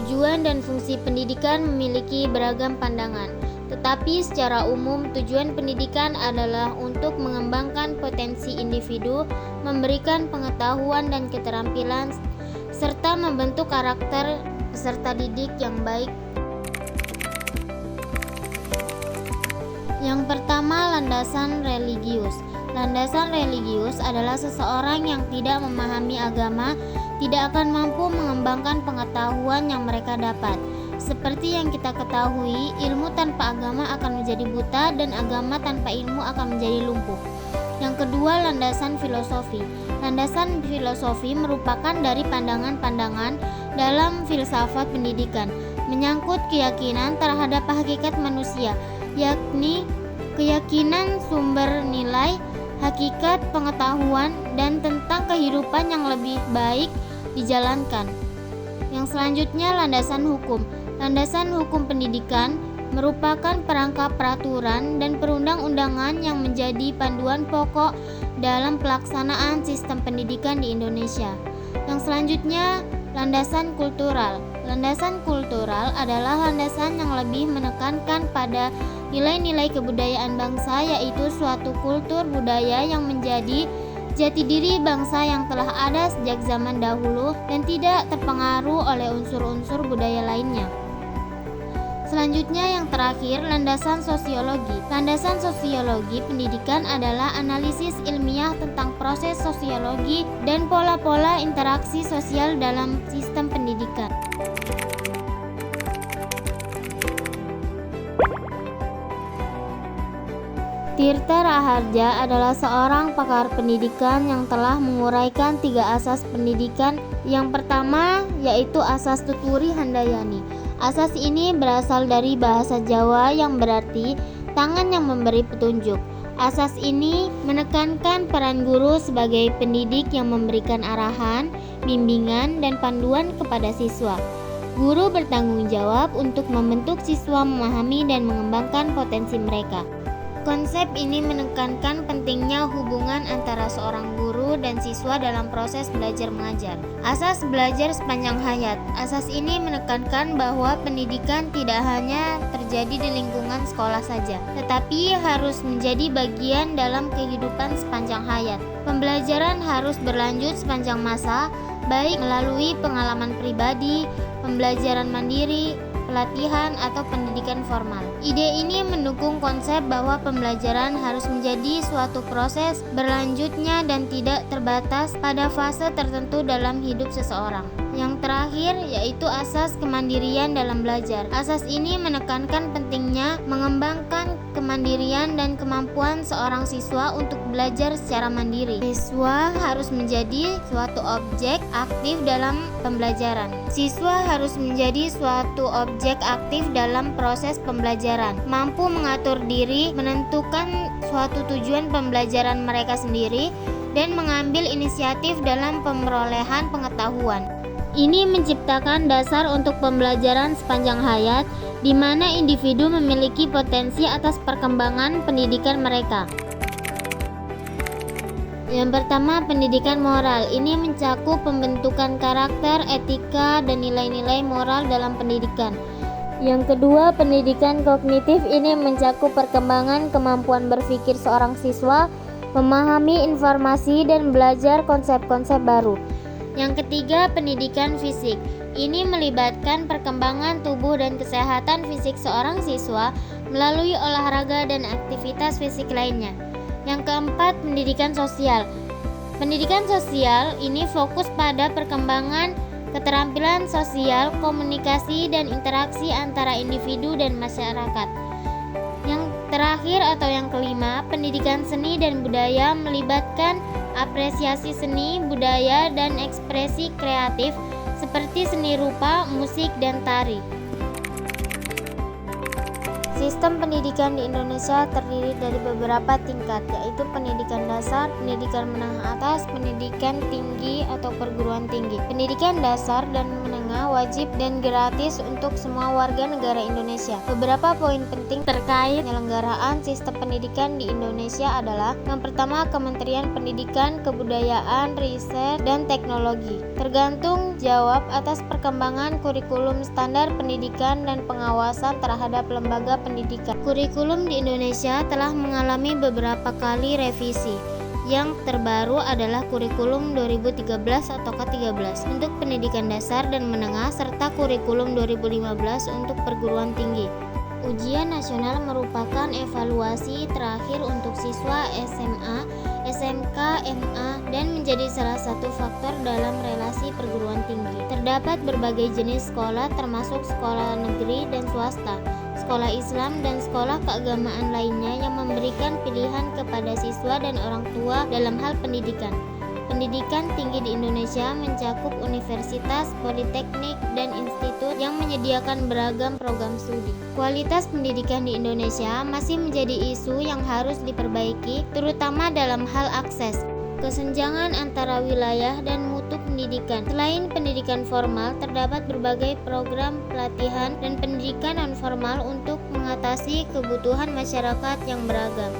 Tujuan dan fungsi pendidikan memiliki beragam pandangan, tetapi secara umum tujuan pendidikan adalah untuk mengembangkan potensi individu, memberikan pengetahuan dan keterampilan, serta membentuk karakter peserta didik yang baik. Yang pertama, landasan religius. Landasan religius adalah seseorang yang tidak memahami agama tidak akan mampu mengembangkan pengetahuan yang mereka dapat. Seperti yang kita ketahui, ilmu tanpa agama akan menjadi buta dan agama tanpa ilmu akan menjadi lumpuh. Yang kedua, landasan filosofi. Landasan filosofi merupakan dari pandangan-pandangan dalam filsafat pendidikan, menyangkut keyakinan terhadap hakikat manusia, yakni keyakinan sumber nilai, hakikat pengetahuan, dan tentang kehidupan yang lebih baik dijalankan. Yang selanjutnya, landasan hukum. Landasan hukum pendidikan merupakan perangkap peraturan dan perundang-undangan yang menjadi panduan pokok dalam pelaksanaan sistem pendidikan di Indonesia. Yang selanjutnya, landasan kultural. Landasan kultural adalah landasan yang lebih menekankan pada nilai-nilai kebudayaan bangsa, yaitu suatu kultur budaya yang menjadi jati diri bangsa yang telah ada sejak zaman dahulu dan tidak terpengaruh oleh unsur-unsur budaya lainnya. Selanjutnya yang terakhir, landasan sosiologi. Landasan sosiologi pendidikan adalah analisis ilmiah tentang proses sosiologi dan pola-pola interaksi sosial dalam sistem pendidikan. Tirta Raharja adalah seorang pakar pendidikan yang telah menguraikan 3 asas pendidikan. Yang pertama yaitu asas tuturi handayani. Asas ini berasal dari bahasa Jawa yang berarti tangan yang memberi petunjuk. Asas ini menekankan peran guru sebagai pendidik yang memberikan arahan, bimbingan, dan panduan kepada siswa. Guru bertanggung jawab untuk membentuk siswa memahami dan mengembangkan potensi mereka. Konsep ini menekankan pentingnya hubungan antara seorang guru dan siswa dalam proses belajar mengajar. Asas belajar sepanjang hayat. Asas ini menekankan bahwa pendidikan tidak hanya terjadi di lingkungan sekolah saja, tetapi harus menjadi bagian dalam kehidupan sepanjang hayat. Pembelajaran harus berlanjut sepanjang masa, baik melalui pengalaman pribadi, pembelajaran mandiri, pelatihan, atau pendidikan formal. Ide ini mendukung konsep bahwa pembelajaran harus menjadi suatu proses berlanjutnya dan tidak terbatas pada fase tertentu dalam hidup seseorang. Yang terakhir yaitu asas kemandirian dalam belajar. Asas ini menekankan pentingnya mengembangkan kemandirian dan kemampuan seorang siswa untuk belajar secara mandiri. Siswa harus menjadi suatu objek aktif dalam pembelajaran. Siswa harus menjadi suatu objek aktif dalam proses pembelajaran, mampu mengatur diri, menentukan suatu tujuan pembelajaran mereka sendiri, dan mengambil inisiatif dalam pemerolehan pengetahuan. Ini menciptakan dasar untuk pembelajaran sepanjang hayat, di mana individu memiliki potensi atas perkembangan pendidikan mereka. Yang pertama, pendidikan moral. Ini mencakup pembentukan karakter, etika, dan nilai-nilai moral dalam pendidikan. Yang kedua, pendidikan kognitif. Ini mencakup perkembangan kemampuan berpikir seorang siswa, memahami informasi, dan belajar konsep-konsep baru. Yang ketiga, pendidikan fisik. Ini melibatkan perkembangan tubuh dan kesehatan fisik seorang siswa melalui olahraga dan aktivitas fisik lainnya. Yang keempat, pendidikan sosial. Pendidikan sosial ini fokus pada perkembangan keterampilan sosial, komunikasi, dan interaksi antara individu dan masyarakat. Yang terakhir atau yang kelima, pendidikan seni dan budaya melibatkan apresiasi seni, budaya, dan ekspresi kreatif seperti seni rupa, musik, dan tari. Sistem pendidikan di Indonesia terdiri dari beberapa tingkat, yaitu pendidikan dasar, pendidikan menengah atas, pendidikan tinggi atau perguruan tinggi. Pendidikan dasar dan menengah SMA wajib dan gratis untuk semua warga negara Indonesia. Beberapa poin penting terkait penyelenggaraan sistem pendidikan di Indonesia adalah: yang pertama, Kementerian Pendidikan, Kebudayaan, Riset, dan Teknologi tergantung jawab atas perkembangan kurikulum standar pendidikan dan pengawasan terhadap lembaga pendidikan. Kurikulum di Indonesia telah mengalami beberapa kali revisi. Yang terbaru adalah kurikulum 2013 atau ke-13 untuk pendidikan dasar dan menengah serta kurikulum 2015 untuk perguruan tinggi. Ujian nasional merupakan evaluasi terakhir untuk siswa SMA, SMK, MA, dan menjadi salah satu faktor dalam relasi perguruan tinggi. Terdapat berbagai jenis sekolah termasuk sekolah negeri dan swasta, sekolah Islam, dan sekolah keagamaan lainnya yang memberikan pilihan kepada siswa dan orang tua dalam hal pendidikan. Pendidikan tinggi di Indonesia mencakup universitas, politeknik, dan institut yang menyediakan beragam program studi. Kualitas pendidikan di Indonesia masih menjadi isu yang harus diperbaiki, terutama dalam hal akses, kesenjangan antara wilayah, dan mutu pendidikan. Selain pendidikan formal, terdapat berbagai program pelatihan dan pendidikan non-formal untuk mengatasi kebutuhan masyarakat yang beragam.